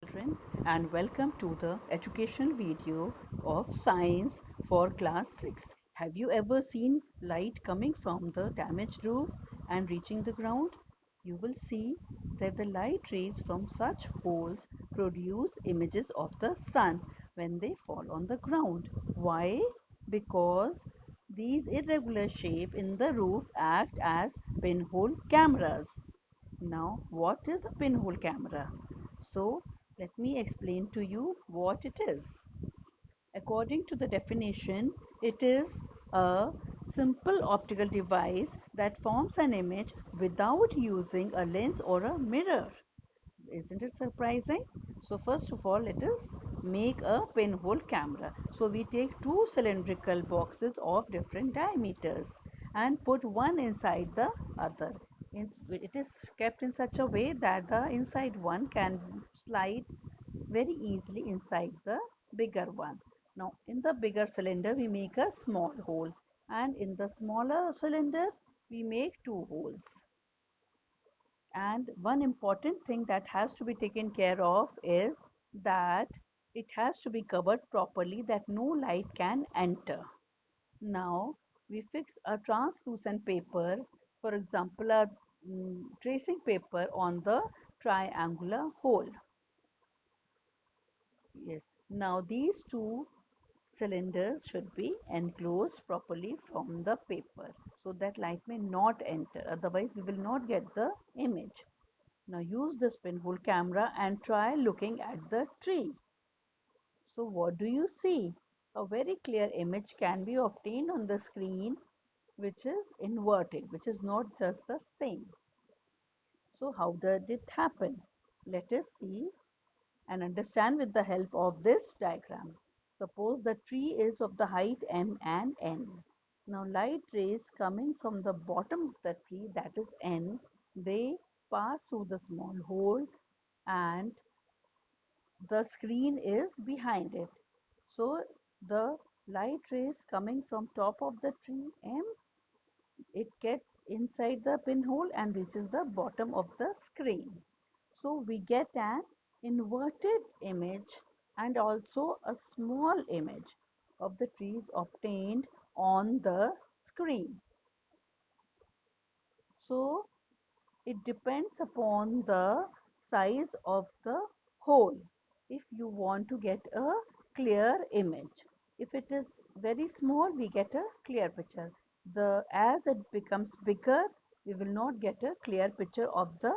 children, and welcome to the educational video of science for class 6. Have you ever seen light coming from the damaged roof and reaching the ground? You will see that the light rays from such holes produce images of the sun when they fall on the ground. Why? Because these irregular shapes in the roof act as pinhole cameras. Now, what is a pinhole camera? So, let me explain to you what it is. According to the definition, it is a simple optical device that forms an image without using a lens or a mirror. Isn't it surprising? So first of all, let us make a pinhole camera. So we take two cylindrical boxes of different diameters and put one inside the other. It is kept in such a way that the inside one can slide very easily inside the bigger one. Now in the bigger cylinder we make a small hole, and in the smaller cylinder we make two holes. And one important thing that has to be taken care of is that it has to be covered properly that no light can enter. Now we fix a translucent paper, for example a tracing paper, on the triangular hole. Yes. Now these two cylinders should be enclosed properly from the paper so that light may not enter, otherwise we will not get the image. Now use the pinhole camera and try looking at the tree. So what do you see? A very clear image can be obtained on the screen which is inverted, which is not just the same. So how did it happen? Let us see and understand with the help of this diagram. Suppose the tree is of the height m and n. Now light rays coming from the bottom of the tree, that is n, they pass through the small hole and the screen is behind it. So the light rays coming from top of the tree m, it gets inside the pinhole and reaches the bottom of the screen. So we get an inverted image and also a small image of the trees obtained on the screen. So it depends upon the size of the hole if you want to get a clear image. If it is very small, we get a clear picture. As it becomes bigger, we will not get a clear picture of the